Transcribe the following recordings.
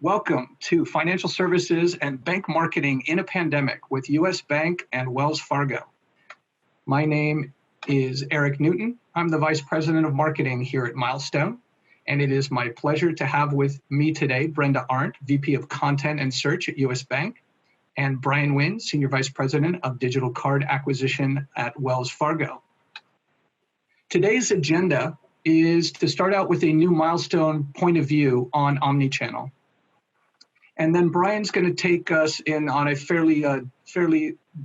Welcome to Financial Services and Bank Marketing in a Pandemic with US Bank and Wells Fargo. My name is Eric Newton. I'm the Vice President of Marketing here at Milestone, and it is my pleasure to have with me today Brenda Arndt, VP of Content and Search at US Bank, and Brian Wynn, Senior Vice President of Digital Card Acquisition at Wells Fargo. Today's agenda is to start out with a new Milestone point of view on omnichannel. And then Brian's going to take us in on a fairly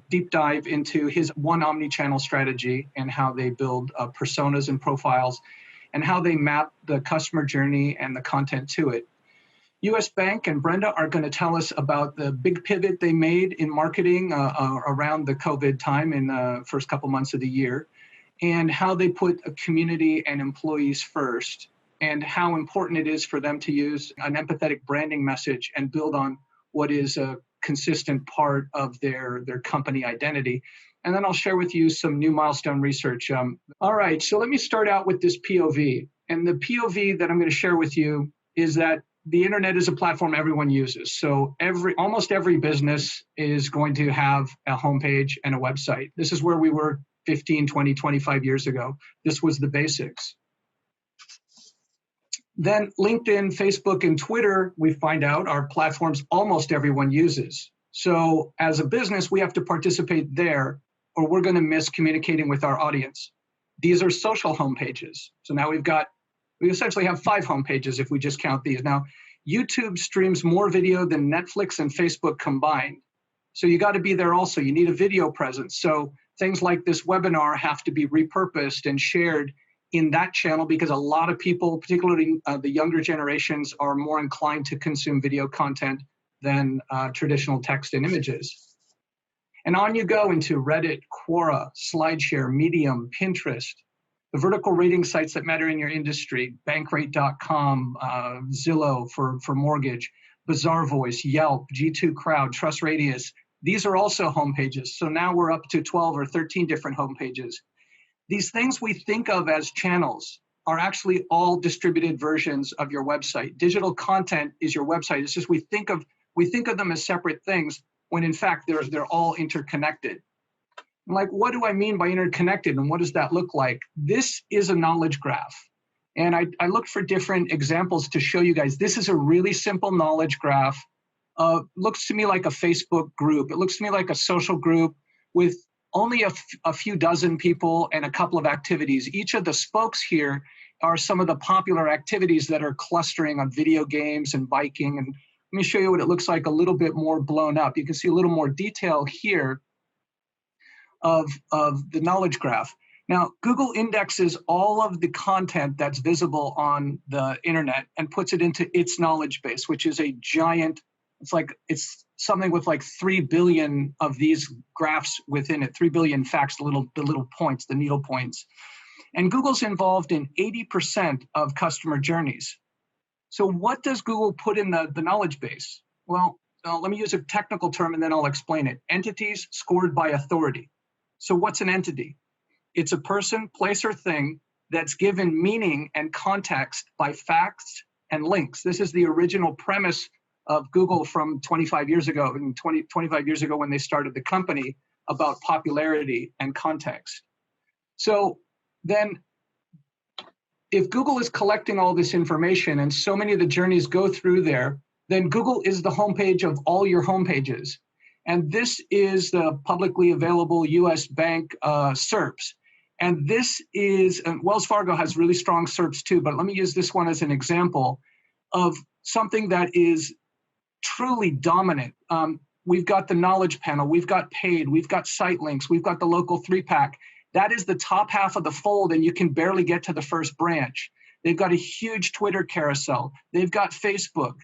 deep dive into his one omnichannel strategy and how they build personas and profiles and how they map the customer journey and the content to it. US Bank and Brenda are going to tell us about the big pivot they made in marketing around the COVID time in the first couple months of the year, and how they put a community and employees first, and how important it is for them to use an empathetic branding message and build on what is a consistent part of their company identity. And then I'll share with you some new Milestone research. All right, so let me start out with this POV. And the POV that I'm going to share with you is that the internet is a platform everyone uses. So almost every business is going to have a homepage and a website. This is where we were 15, 20, 25 years ago. This was the basics. Then LinkedIn, Facebook, and Twitter, we find out, are platforms almost everyone uses. So as a business, we have to participate there, or we're going to miss communicating with our audience. These are social homepages. So now we essentially have 5 homepages if we just count these. Now, YouTube streams more video than Netflix and Facebook combined. So you got to be there also. You need a video presence. So things like this webinar have to be repurposed and shared in that channel because a lot of people, particularly the younger generations, are more inclined to consume video content than traditional text and images. And on you go into Reddit, Quora, SlideShare, Medium, Pinterest, the vertical rating sites that matter in your industry, Bankrate.com, Zillow for mortgage, BazaarVoice, Yelp, G2 Crowd, TrustRadius. These are also homepages. So now we're up to 12 or 13 different homepages. These things we think of as channels are actually all distributed versions of your website. Digital content is your website. It's just we think of them as separate things when in fact they're all interconnected. And like, what do I mean by interconnected and what does that look like? This is a knowledge graph. And I looked for different examples to show you guys. This is a really simple knowledge graph. Looks to me like a Facebook group. It looks to me like a social group with only a few dozen people and a couple of activities. Each of the spokes here are some of the popular activities that are clustering on video games and biking. And let me show you what it looks like a little bit more blown up. You can see a little more detail here of the knowledge graph. Now, Google indexes all of the content that's visible on the internet and puts it into its knowledge base, which is a giant, it's something with like 3 billion of these graphs within it, 3 billion facts, the little points, the needle points. And Google's involved in 80% of customer journeys. So what does Google put in the knowledge base? Well, let me use a technical term and then I'll explain it. Entities scored by authority. So what's an entity? It's a person, place, or thing that's given meaning and context by facts and links. This is the original premise of Google from 25 years ago, 25 years ago when they started the company, about popularity and context. So then if Google is collecting all this information and so many of the journeys go through there, then Google is the homepage of all your homepages. And this is the publicly available US Bank SERPs. And this is, Wells Fargo has really strong SERPs too, but let me use this one as an example of something that is truly dominant. We've got the knowledge panel, we've got paid, we've got site links, we've got the local 3-pack. That is the top half of the fold and you can barely get to the first branch. They've got a huge Twitter carousel. They've got Facebook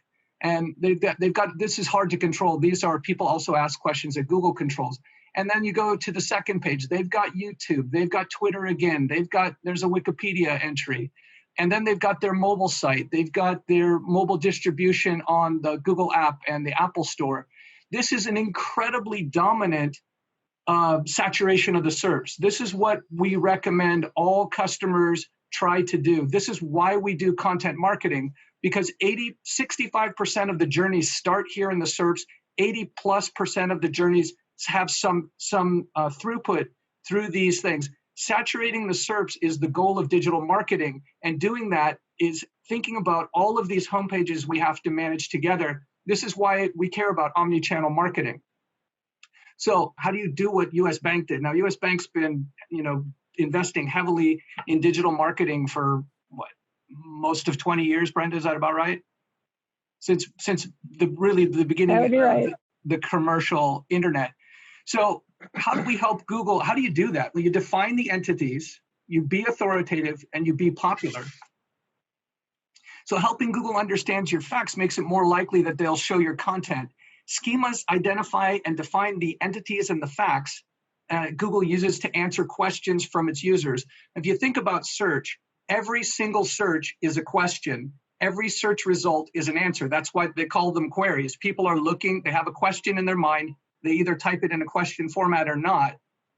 and they've got, this is hard to control. These are, people also ask questions that Google controls. And then you go to the second page, they've got YouTube, they've got Twitter again, there's a Wikipedia entry. And then they've got their mobile site. They've got their mobile distribution on the Google app and the Apple Store. This is an incredibly dominant saturation of the SERPs. This is what we recommend all customers try to do. This is why we do content marketing. because 65% of the journeys start here in the SERPs. 80+% of the journeys have some throughput through these things. Saturating the SERPs is the goal of digital marketing, and doing that is thinking about all of these homepages we have to manage together. This is why we care about omnichannel marketing. So how do you do what US Bank did? Now, US Bank's been, investing heavily in digital marketing for what, most of 20 years, Brenda, is that about right? Since the beginning of the commercial internet. So how do we help Google? How do you do that? Well, you define the entities, you be authoritative, and you be popular. So helping Google understand your facts makes it more likely that they'll show your content. Schemas identify and define the entities and the facts Google uses to answer questions from its users. If you think about search, every single search is a question. Every search result is an answer. That's why they call them queries. People are looking, they have a question in their mind. They either type it in a question format or not.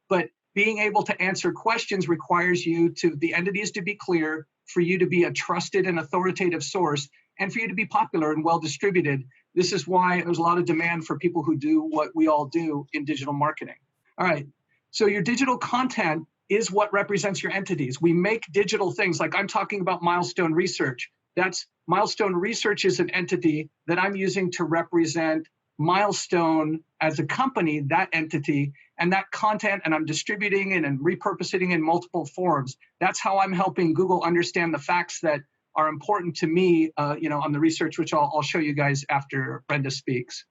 But being able to answer questions requires the entities to be clear, for you to be a trusted and authoritative source, and for you to be popular and well distributed. This is why there's a lot of demand for people who do what we all do in digital marketing. All right, so your digital content is what represents your entities. We make digital things, like I'm talking about Milestone Research. Milestone Research is an entity that I'm using to represent Milestone as a company, that entity, and that content, and I'm distributing it and repurposing it in multiple forms. That's how I'm helping Google understand the facts that are important to me, on the research, which I'll show you guys after Brenda speaks.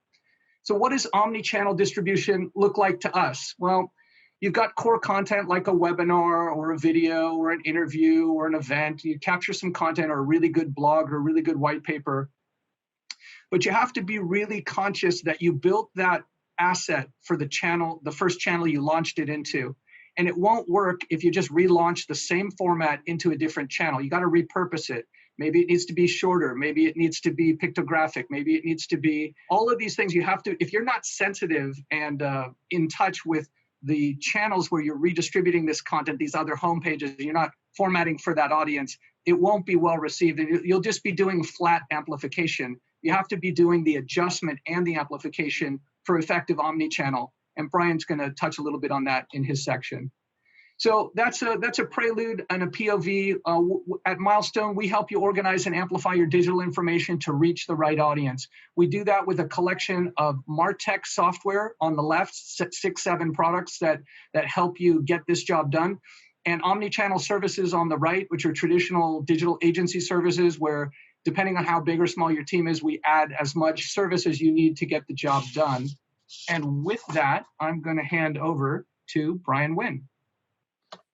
So what does omni-channel distribution look like to us? Well, you've got core content like a webinar or a video or an interview or an event. You capture some content or a really good blog or a really good white paper. But you have to be really conscious that you built that asset for the channel, the first channel you launched it into. And it won't work if you just relaunch the same format into a different channel. You got to repurpose it. Maybe it needs to be shorter. Maybe it needs to be pictographic. Maybe it needs to be all of these things. You have to, if you're not sensitive and in touch with the channels where you're redistributing this content, these other homepages, you're not formatting for that audience, it won't be well received. And you'll just be doing flat amplification. You have to be doing the adjustment and the amplification for effective omnichannel. And Brian's going to touch a little bit on that in his section. So that's a prelude and a POV. At Milestone, we help you organize and amplify your digital information to reach the right audience. We do that with a collection of Martech software on the left, 6-7 products that help you get this job done, and omnichannel services on the right, which are traditional digital agency services where, depending on how big or small your team is, we add as much service as you need to get the job done. And with that, I'm going to hand over to Brian Wynn.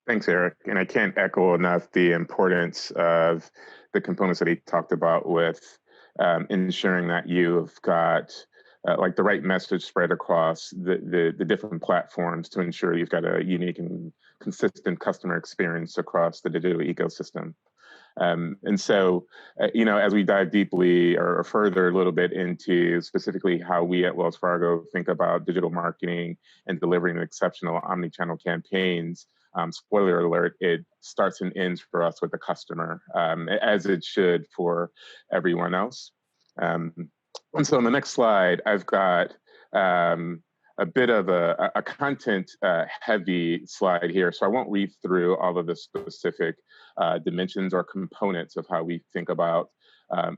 Thanks, Eric. And I can't echo enough the importance of the components that he talked about with ensuring that you've got like the right message spread across the different platforms to ensure you've got a unique and consistent customer experience across the digital ecosystem. And so, as we dive deeply or further a little bit into specifically how we at Wells Fargo think about digital marketing and delivering exceptional omnichannel campaigns, spoiler alert, it starts and ends for us with the customer, as it should for everyone else. And so on the next slide, I've got a bit of a content heavy slide here. So I won't read through all of the specific dimensions or components of how we think about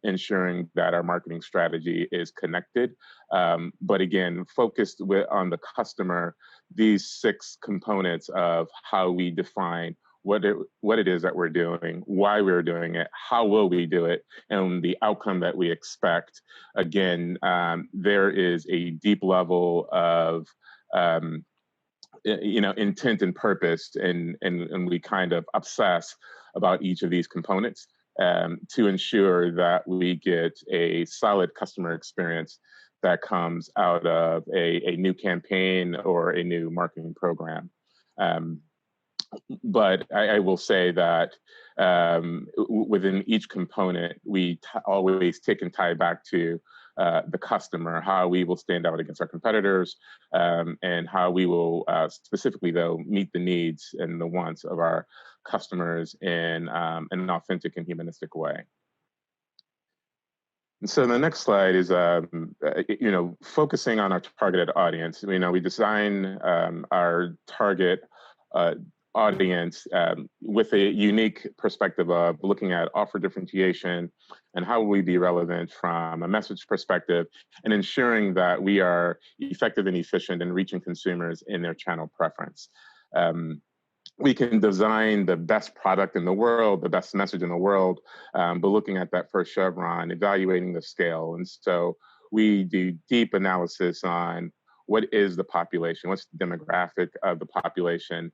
ensuring that our marketing strategy is connected. But again, focused on the customer, these 6 components of how we define what it is that we're doing, why we're doing it, how will we do it, and the outcome that we expect. Again, there is a deep level of intent and purpose, and we kind of obsess about each of these components to ensure that we get a solid customer experience that comes out of a new campaign or a new marketing program. But I will say that within each component, we always take and tie back to the customer, how we will stand out against our competitors, and how we will specifically, though, meet the needs and the wants of our customers in an authentic and humanistic way. And so the next slide is, focusing on our targeted audience. We design our target audience with a unique perspective of looking at offer differentiation and how will we be relevant from a message perspective, and ensuring that we are effective and efficient in reaching consumers in their channel preference. We can design the best product in the world, the best message in the world, but looking at that first chevron, evaluating the scale. And so we do deep analysis on what is the population, what's the demographic of the population,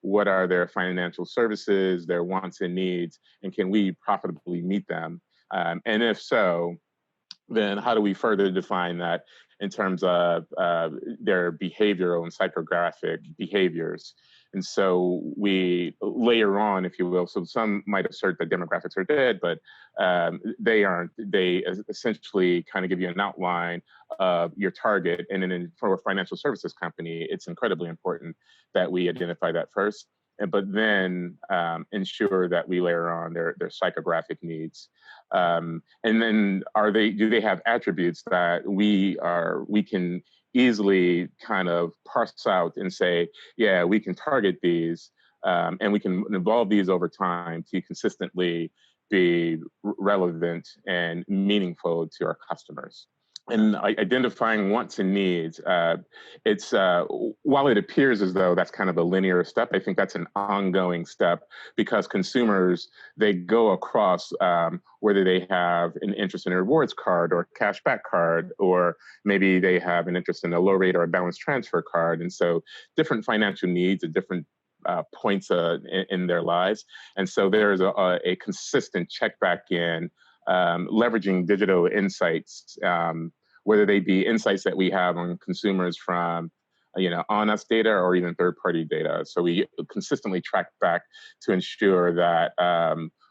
what are their financial services, their wants and needs, and can we profitably meet them? And if so, then how do we further define that in terms of their behavioral and psychographic behaviors? And so we layer on, if you will, so some might assert that demographics are dead, but they aren't. They essentially kind of give you an outline of your target. And then for a financial services company, it's incredibly important that we identify that first, but then ensure that we layer on their psychographic needs. And then do they have attributes that we can easily kind of parse out and say, yeah, we can target these and we can evolve these over time to consistently be relevant and meaningful to our customers. And identifying wants and needs, it's while it appears as though that's kind of a linear step, I think that's an ongoing step, because consumers, they go across whether they have an interest in a rewards card or a cashback card, or maybe they have an interest in a low rate or a balance transfer card. And so different financial needs at different points in their lives. And so there's a consistent check back in, leveraging digital insights, whether they be insights that we have on consumers from, on us data or even third-party data. So we consistently track back to ensure that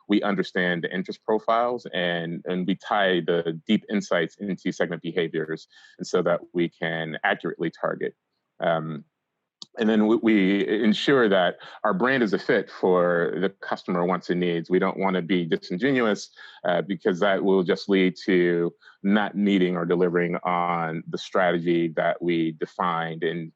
we understand the interest profiles and we tie the deep insights into segment behaviors, and so that we can accurately target. And then we ensure that our brand is a fit for the customer wants and needs. We don't want to be disingenuous because that will just lead to not meeting or delivering on the strategy that we defined, and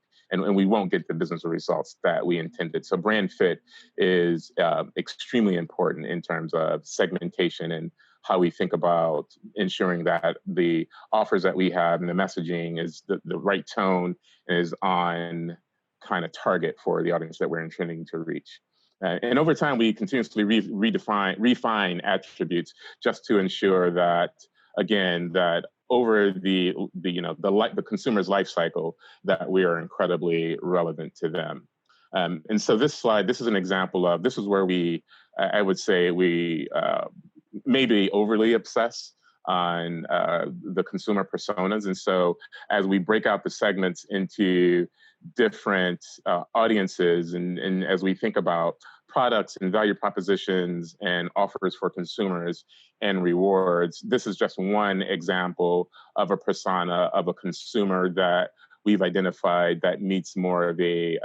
we won't get the business results that we intended. So brand fit is extremely important in terms of segmentation and how we think about ensuring that the offers that we have and the messaging is the right tone and is on kind of target for the audience that we're intending to reach. And over time, we continuously refine attributes just to ensure that, again, that over the consumer's life cycle, that we are incredibly relevant to them. And so this slide, this is an example of, this is where I would say we maybe overly obsess on the consumer personas. And so as we break out the segments into different audiences, and as we think about products and value propositions and offers for consumers and rewards, this is just one example of a persona of a consumer that we've identified that meets more of a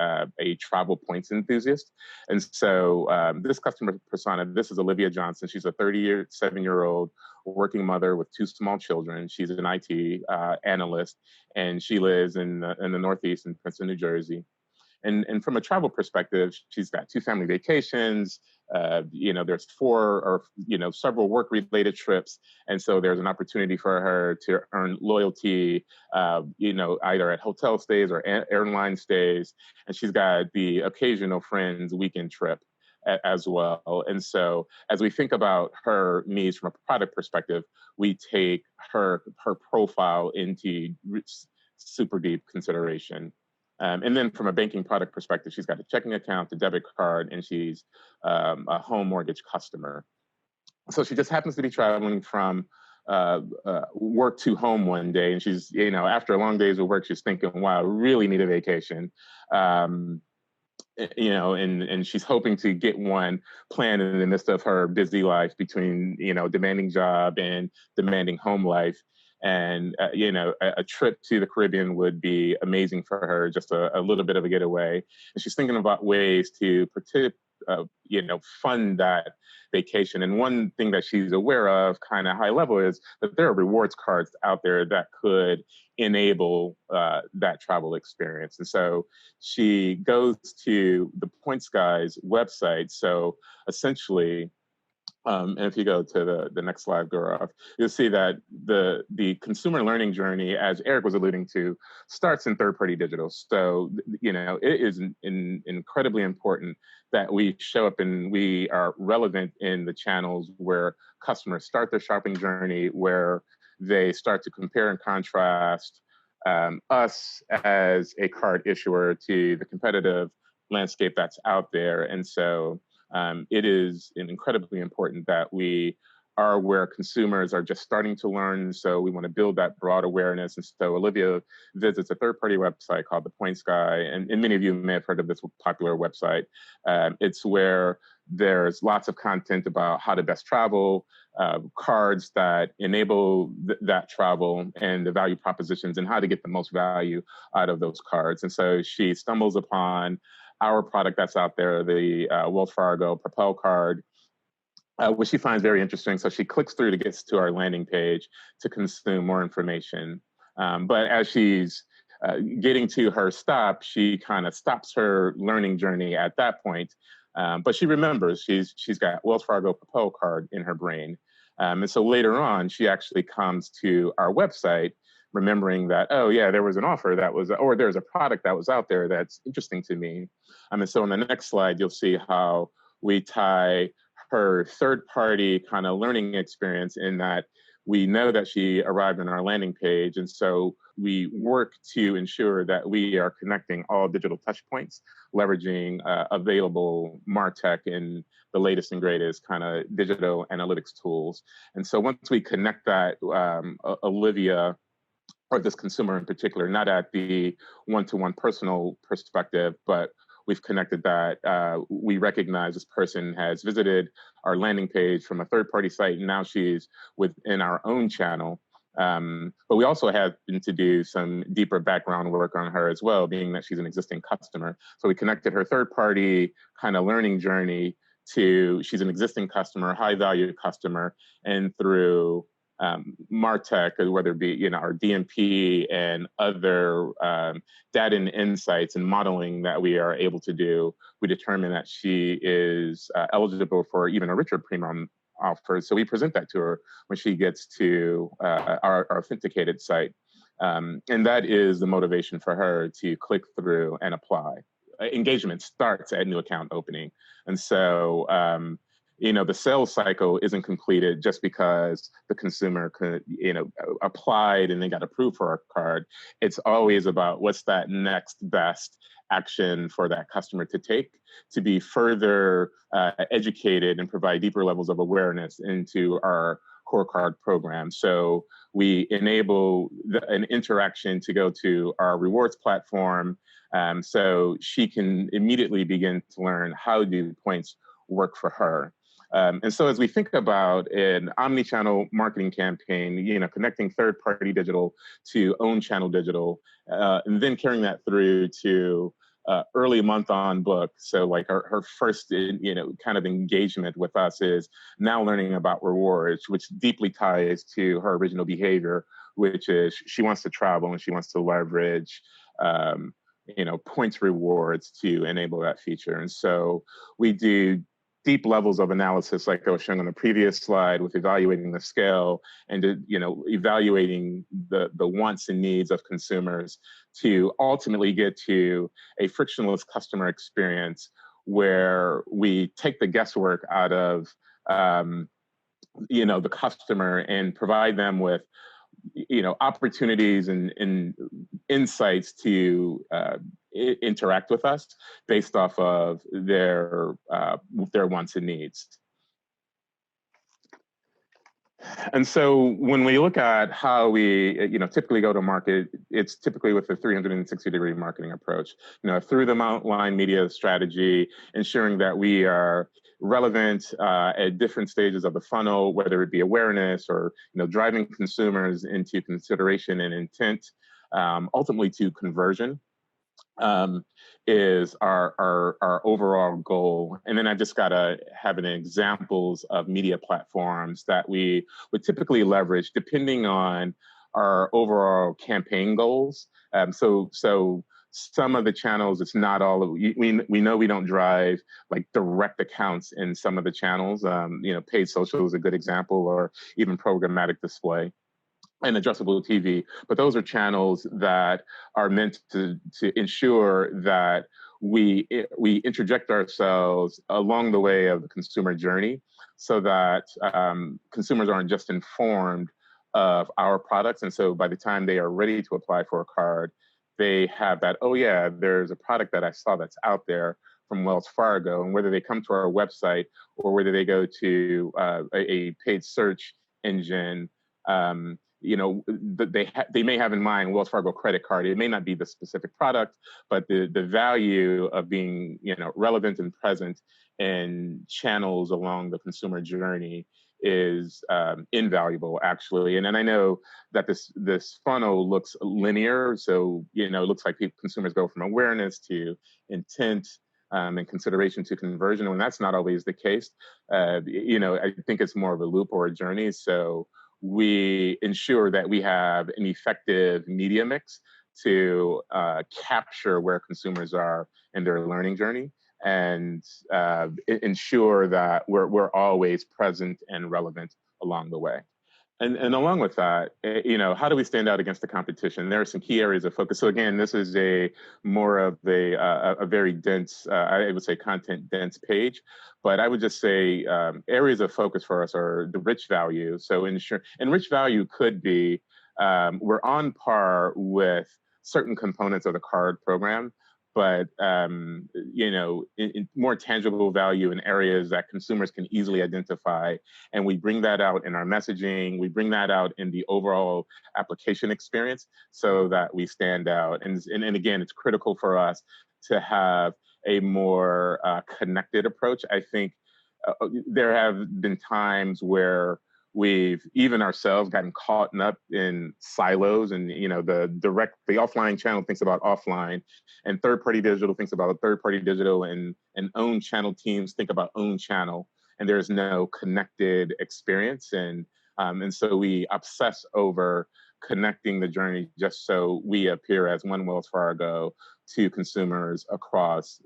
travel points enthusiast. And so this customer persona, this is Olivia Johnson. She's a 37-year-old working mother with 2 small children. She's an IT analyst, and she lives in the Northeast in Princeton, New Jersey. And from a travel perspective, she's got 2 family vacations. There's 4 or several work-related trips, and so there's an opportunity for her to earn loyalty, either at hotel stays or airline stays, and she's got the occasional friends weekend trip as well. And so as we think about her needs from a product perspective, we take her profile into super deep consideration. And then from a banking product perspective, she's got a checking account, a debit card, and she's a home mortgage customer. So she just happens to be traveling from work to home one day, and she's, after a long days of work, she's thinking, wow, I really need a vacation. And she's hoping to get one planned in the midst of her busy life between, demanding job and demanding home life. And, a trip to the Caribbean would be amazing for her, just a little bit of a getaway. And she's thinking about ways to fund that vacation. And one thing that she's aware of, kind of high level, is that there are rewards cards out there that could enable that travel experience. And so she goes to the Points Guy's website. So essentially, and if you go to the next slide, Gaurav, you'll see that the consumer learning journey, as Eric was alluding to, starts in third-party digital. So, it is incredibly important that we show up and we are relevant in the channels where customers start their shopping journey, where they start to compare and contrast us as a card issuer to the competitive landscape that's out there. And so it is incredibly important that we are where consumers are just starting to learn. So we want to build that broad awareness. And so Olivia visits a third-party website called The Points Guy. And many of you may have heard of this popular website. It's where there's lots of content about how to best travel, cards that enable that travel, and the value propositions and how to get the most value out of those cards. And so she stumbles upon our product that's out there, the Wells Fargo Propel card, which she finds very interesting. So she clicks through to get to our landing page to consume more information. But as she's getting to her stop, she kind of stops her learning journey at that point. But she remembers she's got Wells Fargo Propel card in her brain. And so later on, she actually comes to our website, remembering that, oh yeah, there was an offer that was, or there's a product that was out there that's interesting to me. And so on the next slide, you'll see how we tie her third-party kind of learning experience in that we know that she arrived on our landing page. And so we work to ensure that we are connecting all digital touch points, leveraging available Martech and the latest and greatest kind of digital analytics tools. And so once we connect that, Olivia, or this consumer in particular, not at the one-to-one personal perspective, but we've connected that we recognize this person has visited our landing page from a third-party site, and now she's within our own channel. But we also have to do some deeper background work on her as well, being that she's an existing customer. So we connected her third-party kind of learning journey to she's an existing customer, high-value customer, and through Martech, whether it be our DMP and other data and insights and modeling that we are able to do, we determine that she is eligible for even a richer premium offer. So we present that to her when she gets to our authenticated site, and that is the motivation for her to click through and apply. Engagement starts at new account opening, and so the sales cycle isn't completed just because the consumer could, applied and they got approved for our card. It's always about what's that next best action for that customer to take to be further educated and provide deeper levels of awareness into our core card program. So we enable an interaction to go to our rewards platform, so she can immediately begin to learn how do points work for her. And so as we think about an omnichannel marketing campaign, connecting third-party digital to own channel digital, and then carrying that through to early month on book. So like her first, kind of engagement with us is now learning about rewards, which deeply ties to her original behavior, which is she wants to travel and she wants to leverage points rewards to enable that feature. And so we do deep levels of analysis, like I was showing on the previous slide, with evaluating the scale and evaluating the wants and needs of consumers to ultimately get to a frictionless customer experience where we take the guesswork out of the customer and provide them with opportunities and insights to interact with us based off of their wants and needs. And so when we look at how we typically go to market, it's typically with a 360-degree marketing approach. Through the outline media strategy, ensuring that we are relevant at different stages of the funnel, whether it be awareness or driving consumers into consideration and intent, ultimately to conversion. is our overall goal. And then I just got to have an examples of media platforms that we would typically leverage depending on our overall campaign goals. So some of the channels, it's not all of, we know we don't drive like direct accounts in some of the channels. Paid social is a good example, or even programmatic display and addressable TV, but those are channels that are meant to ensure that we interject ourselves along the way of the consumer journey, so that consumers aren't just informed of our products, and so by the time they are ready to apply for a card, they have that, oh yeah, there's a product that I saw that's out there from Wells Fargo, and whether they come to our website or whether they go to a paid search engine. They may have in mind Wells Fargo credit card. It may not be the specific product, but the value of being relevant and present in channels along the consumer journey is invaluable, actually. And I know that this funnel looks linear, so it looks like consumers go from awareness to intent and consideration to conversion, and that's not always the case. I think it's more of a loop or a journey. So we ensure that we have an effective media mix to capture where consumers are in their learning journey, and ensure that we're always present and relevant along the way. And along with that, how do we stand out against the competition? There are some key areas of focus. So again, this is more of a very dense, I would say content dense page, but I would just say areas of focus for us are the rich value. So and rich value could be, we're on par with certain components of the card program, but in more tangible value in areas that consumers can easily identify. And we bring that out in our messaging, we bring that out in the overall application experience so that we stand out. And again, it's critical for us to have a more connected approach. I think there have been times where we've even ourselves gotten caught up in silos, and the offline channel thinks about offline, and third-party digital thinks about third-party digital, and own channel teams think about own channel, and there's no connected experience, and so we obsess over connecting the journey just so we appear as one Wells Fargo to consumers across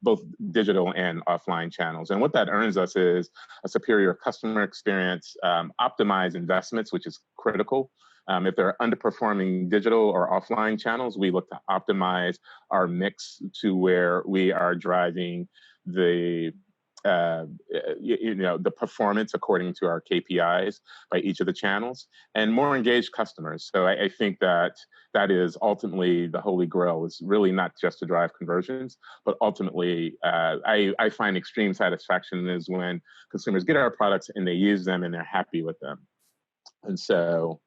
both digital and offline channels. And what that earns us is a superior customer experience, optimized investments, which is critical. If they're underperforming digital or offline channels, we look to optimize our mix to where we are driving the performance according to our KPIs by each of the channels, and more engaged customers. So I think that is ultimately the holy grail, is really not just to drive conversions, but ultimately I find extreme satisfaction is when consumers get our products and they use them and they're happy with them. And so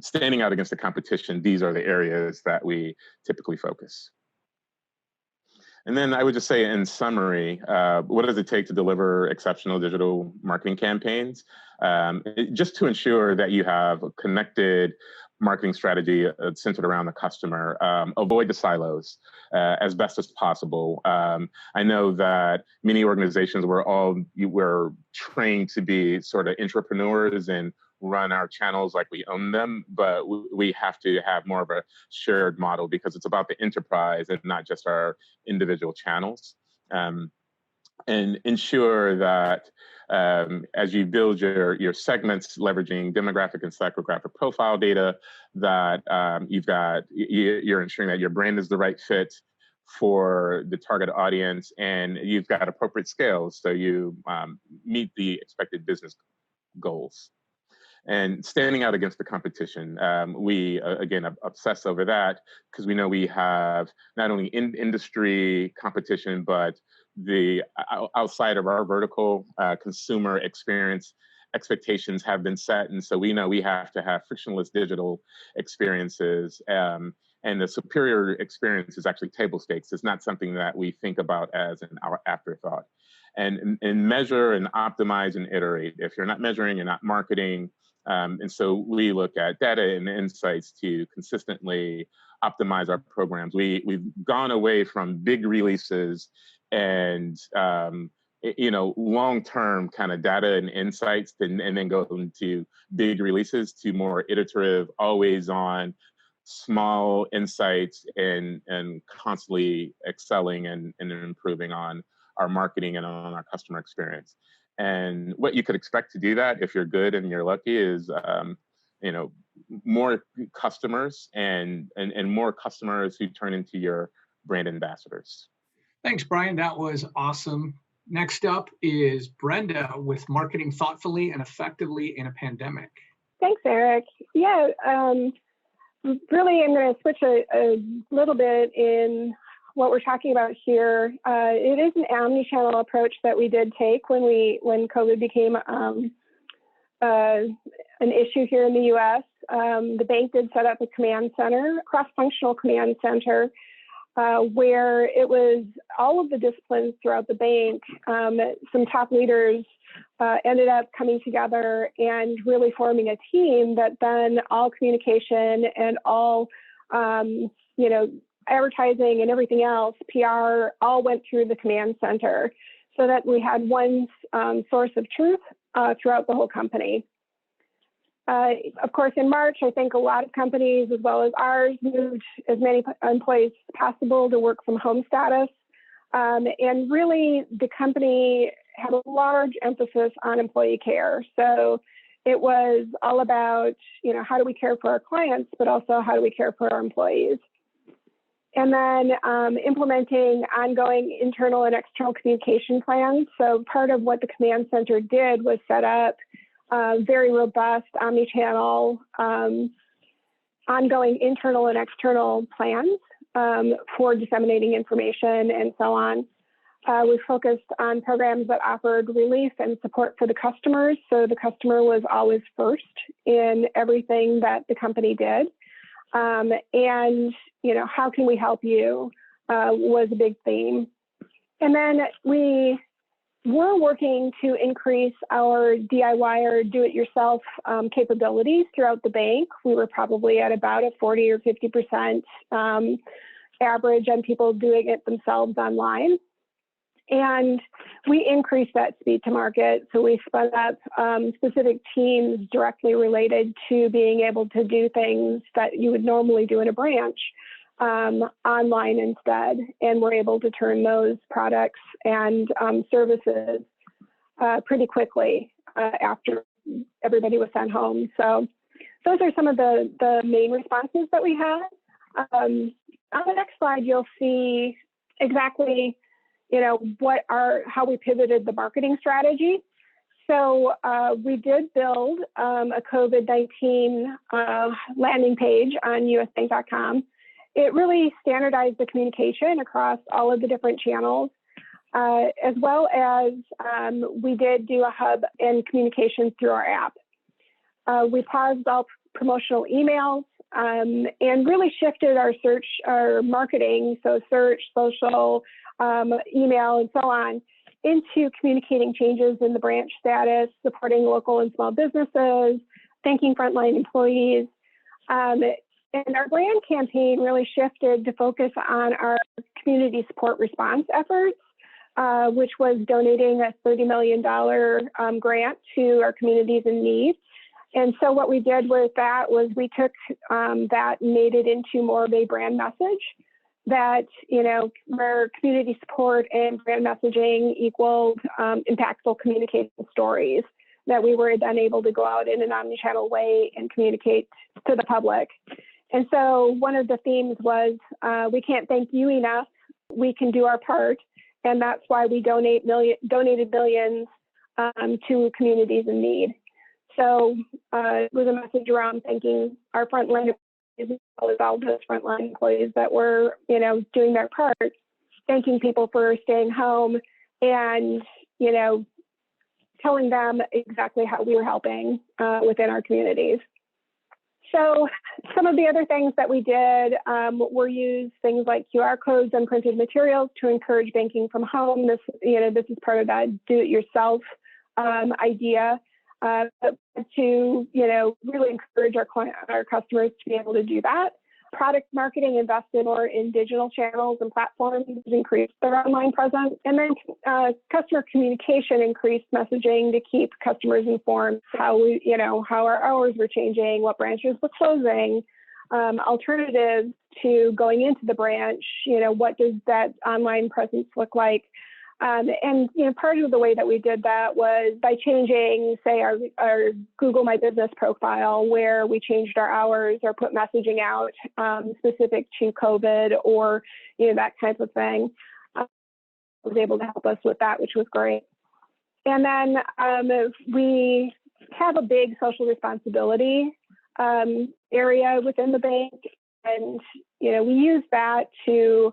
standing out against the competition, these are the areas that we typically focus. And then I would just say, in summary, what does it take to deliver exceptional digital marketing campaigns? Just to ensure that you have a connected marketing strategy centered around the customer. Avoid the silos as best as possible. I know that many organizations we're trained to be sort of entrepreneurs and run our channels like we own them, but we have to have more of a shared model, because it's about the enterprise and not just our individual channels. And ensure that as you build your segments, leveraging demographic and psychographic profile data, that you're ensuring that your brand is the right fit for the target audience, and you've got appropriate scales so you meet the expected business goals. And standing out against the competition, we, again, obsess over that, because we know we have not only industry competition, but the outside of our vertical consumer experience expectations have been set. And so we know we have to have frictionless digital experiences. And the superior experience is actually table stakes. It's not something that we think about as an afterthought. And measure and optimize and iterate. If you're not measuring, you're not marketing. And so we look at data and insights to consistently optimize our programs. We've gone away from big releases and long-term kind of data and insights, and then go into big releases to more iterative, always on, small insights, and constantly excelling and improving on our marketing and on our customer experience. And what you could expect to do that, if you're good and you're lucky, is more customers and more customers who turn into your brand ambassadors. Thanks, Brian. That was awesome. Next up is Brenda with Marketing Thoughtfully and Effectively in a Pandemic. Thanks, Eric. Yeah, really, I'm going to switch a little bit in what we're talking about here. It is an omnichannel approach that we did take when COVID became an issue here in the U.S. The bank did set up a command center, cross-functional command center, where it was all of the disciplines throughout the bank. Some top leaders ended up coming together and really forming a team that then all communication and all, advertising and everything else, PR, all went through the command center so that we had one source of truth throughout the whole company. Of course, in March, I think a lot of companies, as well as ours, moved as many employees as possible to work from home status. And really, the company had a large emphasis on employee care. So it was all about, how do we care for our clients, but also how do we care for our employees? And then implementing ongoing internal and external communication plans. So part of what the command center did was set up very robust omnichannel, ongoing internal and external plans for disseminating information and so on. We focused on programs that offered relief and support for the customers. So the customer was always first in everything that the company did. And, how can we help you was a big theme. And then we were working to increase our DIY or do-it-yourself capabilities throughout the bank. We were probably at about a 40 or 50% average on people doing it themselves online. And we increased that speed to market. So we spun up specific teams directly related to being able to do things that you would normally do in a branch online instead. And we're able to turn those products and services pretty quickly after everybody was sent home. So those are some of the main responses that we had. On the next slide, you'll see exactly how we pivoted the marketing strategy. So we did build a COVID-19 landing page on usbank.com. It really standardized the communication across all of the different channels, as well as we did do a hub and communications through our app. We paused all promotional emails and really shifted our marketing, so search, social, email, and so on, into communicating changes in the branch status, supporting local and small businesses, thanking frontline employees. And our brand campaign really shifted to focus on our community support response efforts, which was donating a $30 million grant to our communities in need. And so what we did with that was we took that and made it into more of a brand message that, where community support and brand messaging equaled impactful communication stories, that we were then able to go out in an omnichannel way and communicate to the public. And so one of the themes was, we can't thank you enough, we can do our part. And that's why we donated millions to communities in need. So it was a message around thanking our frontline employees, as well as those frontline employees that were, doing their part, thanking people for staying home and, telling them exactly how we were helping within our communities. So some of the other things that we did were use things like QR codes and printed materials to encourage banking from home. This is part of that do-it-yourself idea to really encourage our customers to be able to do that. Product marketing invested more in digital channels and platforms to increase their online presence. And then customer communication increased messaging to keep customers informed how our hours were changing, what branches were closing, alternatives to going into the branch, what does that online presence look like? And part of the way that we did that was by changing, say, our Google My Business profile, where we changed our hours or put messaging out specific to COVID or that type of thing. Was able to help us with that, which was great. And then we have a big social responsibility area within the bank, and we use that to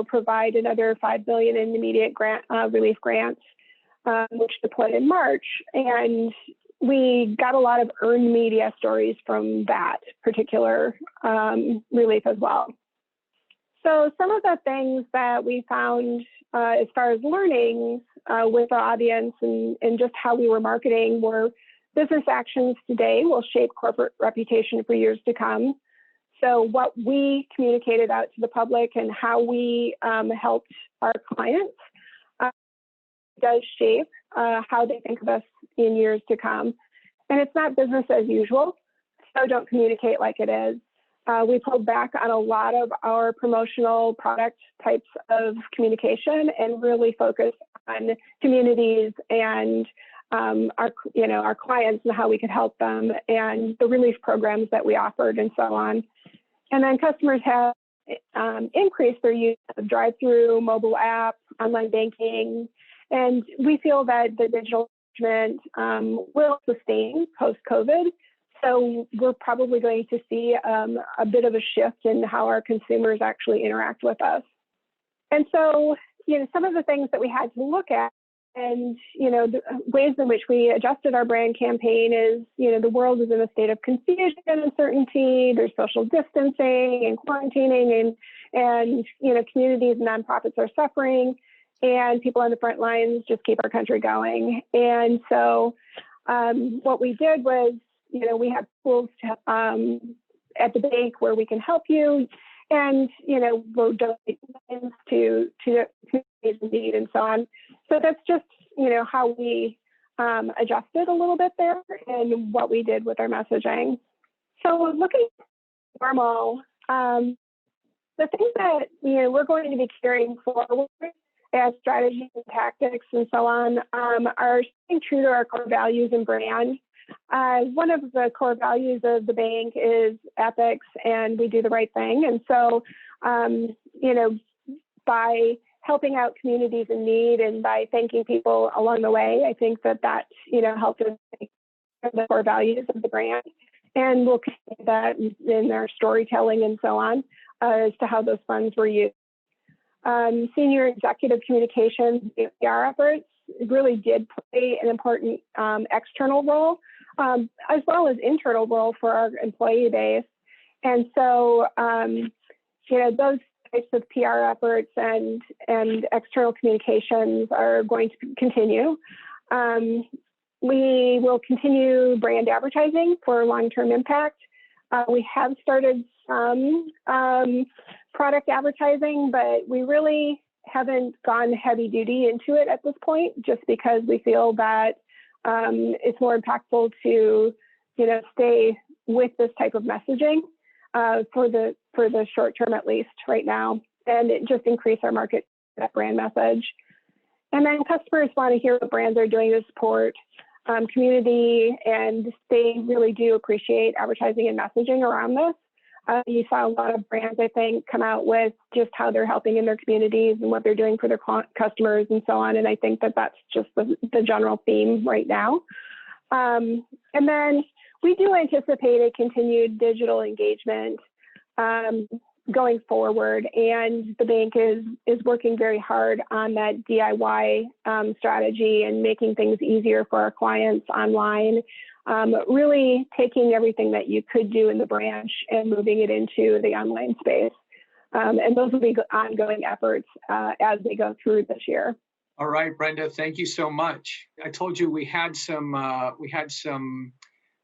provide another $5 billion in immediate grant relief grants, which deployed in March, and we got a lot of earned media stories from that particular relief as well. So some of the things that we found as far as learnings with our audience and just how we were marketing were business actions today will shape corporate reputation for years to come. So what we communicated out to the public and how we helped our clients does shape how they think of us in years to come. And it's not business as usual, so don't communicate like it is. We pulled back on a lot of our promotional product types of communication and really focused on communities and our clients and how we could help them and the relief programs that we offered and so on. And then customers have increased their use of drive-through, mobile app, online banking, and we feel that the digital management will sustain post-COVID. So we're probably going to see a bit of a shift in how our consumers actually interact with us. And so, some of the things that we had to look at and, the ways in which we adjusted our brand campaign is, the world is in a state of confusion and uncertainty. There's social distancing and quarantining and communities and nonprofits are suffering and people on the front lines just keep our country going. And so what we did was, we have tools at the bank where we can help you and, we'll donate to communities in need and so on. So that's just, how we adjusted a little bit there and what we did with our messaging. So looking at normal, the things that, we're going to be carrying forward as strategies and tactics and so on are staying true to our core values and brand. One of the core values of the bank is ethics and we do the right thing. And so, by helping out communities in need and by thanking people along the way, I think that helped us make the core values of the brand. And we'll continue that in our storytelling and so on as to how those funds were used. Senior executive communications, PR efforts really did play an important external role, as well as internal role for our employee base. And so, those types of PR efforts and external communications are going to continue. We will continue brand advertising for long-term impact. We have started some product advertising, but we really haven't gone heavy duty into it at this point, just because we feel that it's more impactful to, stay with this type of messaging for the short term, at least right now, and just increase our market, that brand message. And then customers want to hear what brands are doing to support community, and they really do appreciate advertising and messaging around this. You saw a lot of brands, I think, come out with just how they're helping in their communities and what they're doing for their customers and so on. And I think that that's just the general theme right now. And then we do anticipate a continued digital engagement going forward. And the bank is working very hard on that DIY strategy and making things easier for our clients online. Really taking everything that you could do in the branch and moving it into the online space. And those will be ongoing efforts as they go through this year. All right, Brenda, thank you so much. I told you we had some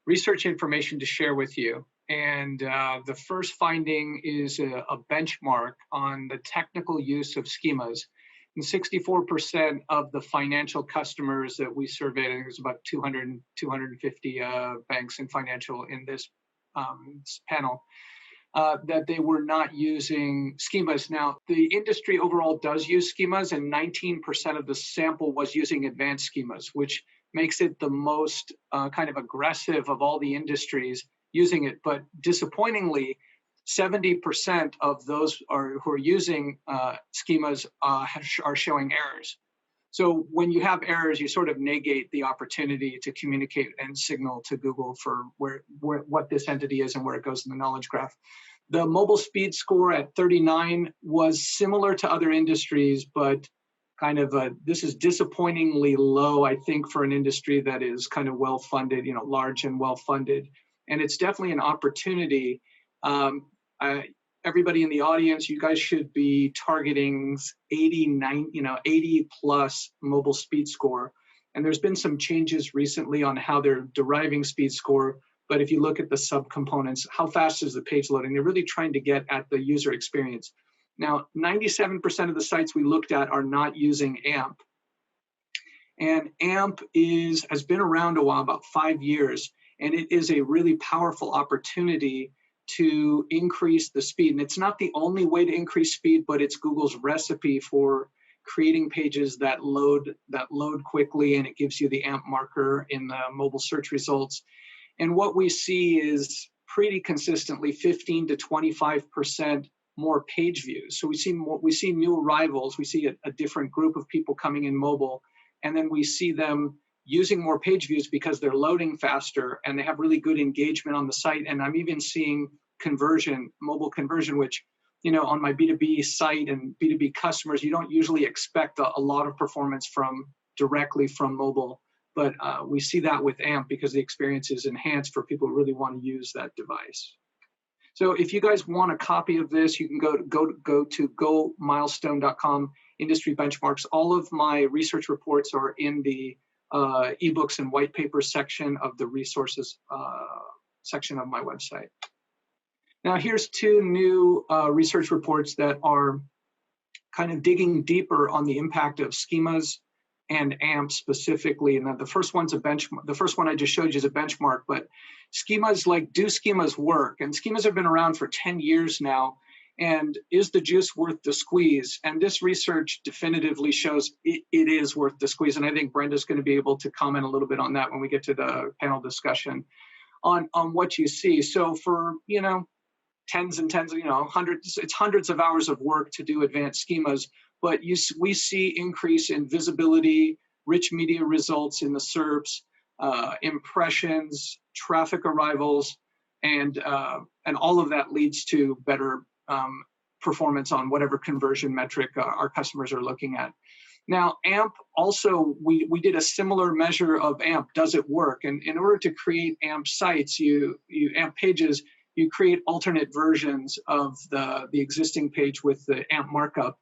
research information to share with you. And the first finding is a benchmark on the technical use of schemas. And 64% of the financial customers that we surveyed, I think it was about 250 banks and financial in this panel, that they were not using schemas. Now, the industry overall does use schemas, and 19% of the sample was using advanced schemas, which makes it the most kind of aggressive of all the industries using it. But disappointingly, 70% of those who are using schemas are showing errors. So when you have errors, you sort of negate the opportunity to communicate and signal to Google for what this entity is and where it goes in the knowledge graph. The mobile speed score at 39 was similar to other industries, but kind of this is disappointingly low, I think, for an industry that is kind of well-funded, large and well-funded. And it's definitely an opportunity. Everybody in the audience, you guys should be targeting 80 plus mobile speed score. And there's been some changes recently on how they're deriving speed score. But if you look at the subcomponents, how fast is the page loading? They're really trying to get at the user experience. Now, 97% of the sites we looked at are not using AMP. And AMP has been around a while, about 5 years, and it is a really powerful opportunity to increase the speed. And it's not the only way to increase speed, but it's Google's recipe for creating pages that load quickly, and it gives you the AMP marker in the mobile search results. And what we see is pretty consistently 15 to 25% more page views. So we see new arrivals, we see a different group of people coming in mobile, and then we see them using more page views because they're loading faster and they have really good engagement on the site. And I'm even seeing mobile conversion, which, on my B2B site and B2B customers, you don't usually expect a lot of performance directly from mobile. But we see that with AMP because the experience is enhanced for people who really want to use that device. So if you guys want a copy of this, you can go to gomilestone.com, industry benchmarks. All of my research reports are in the ebooks and white papers section of the resources section of my website. Now here's two new research reports that are kind of digging deeper on the impact of schemas and AMP specifically. And the first one's a benchmark. The first one I just showed you is a benchmark, but schemas, do schemas work? And schemas have been around for 10 years now. And is the juice worth the squeeze? And this research definitively shows it is worth the squeeze. And I think Brenda's going to be able to comment a little bit on that when we get to the panel discussion on what you see. So for, tens and tens, hundreds of hours of work to do advanced schemas, but we see increase in visibility, rich media results in the SERPs, impressions, traffic arrivals, and all of that leads to better performance on whatever conversion metric our customers are looking at. Now, AMP also, we did a similar measure of AMP. Does it work? And in order to create AMP sites, AMP pages, you create alternate versions of the existing page with the AMP markup.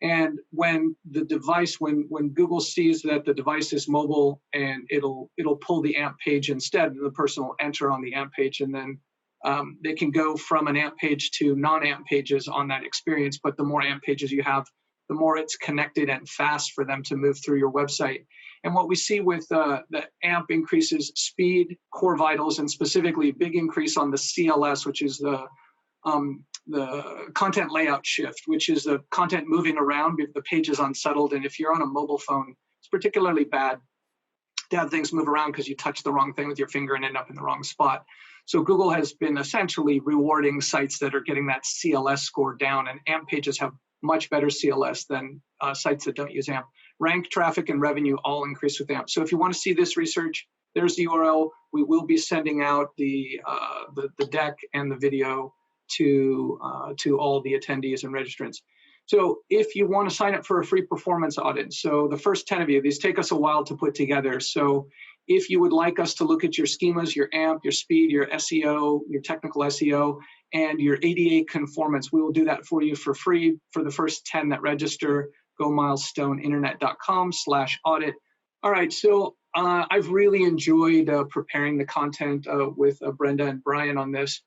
And when Google sees that the device is mobile, and it'll pull the AMP page instead, the person will enter on the AMP page, and then they can go from an AMP page to non-AMP pages on that experience. But the more AMP pages you have, the more it's connected and fast for them to move through your website. And what we see with the AMP increases speed, core vitals, and specifically a big increase on the CLS, which is the content layout shift, which is the content moving around if the page is unsettled. And if you're on a mobile phone, it's particularly bad to have things move around because you touch the wrong thing with your finger and end up in the wrong spot. So Google has been essentially rewarding sites that are getting that CLS score down, and AMP pages have much better CLS than sites that don't use AMP. Rank, traffic, and revenue all increase with AMP. So if you want to see this research, there's the URL. We will be sending out the deck and the video to all the attendees and registrants. So if you want to sign up for a free performance audit, so the first 10 of you, these take us a while to put together. So if you would like us to look at your schemas, your AMP, your speed, your SEO, your technical SEO, and your ADA conformance, we will do that for you for free for the first 10 that register. Go milestoneinternet.com/audit. All right, so I've really enjoyed preparing the content with Brenda and Brian on this.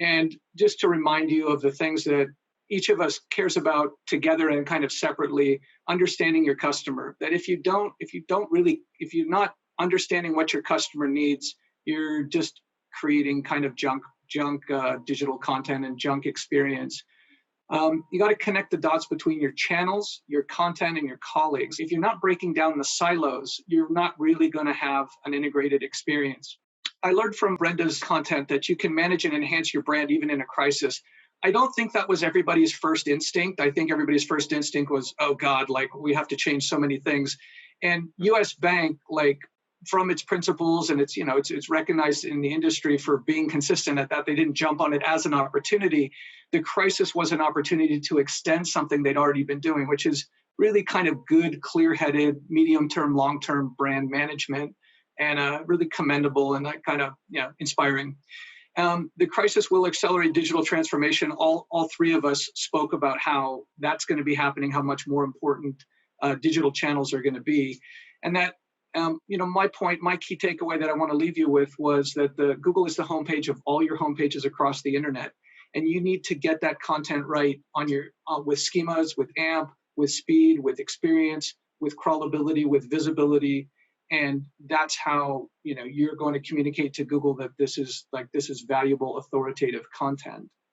And just to remind you of the things that each of us cares about together and kind of separately, understanding your customer. That if you're not understanding what your customer needs, you're just creating kind of junk digital content and junk experience. You got to connect the dots between your channels, your content, and your colleagues. If you're not breaking down the silos, you're not really going to have an integrated experience. I learned from Brenda's content that you can manage and enhance your brand even in a crisis. I don't think that was everybody's first instinct. I think everybody's first instinct was, oh God, like we have to change so many things. And US Bank, like from its principles, and it's recognized in the industry for being consistent at that, they didn't jump on it as an opportunity. The crisis was an opportunity to extend something they'd already been doing, which is really kind of good, clear-headed, medium-term, long-term brand management, and really commendable and kind of inspiring. The crisis will accelerate digital transformation. All three of us spoke about how that's going to be happening, how much more important digital channels are going to be. And that, my key takeaway that I want to leave you with was that Google is the homepage of all your homepages across the internet. And you need to get that content right on your with schemas, with AMP, with speed, with experience, with crawlability, with visibility. And that's how you're going to communicate to Google that this is valuable, authoritative content.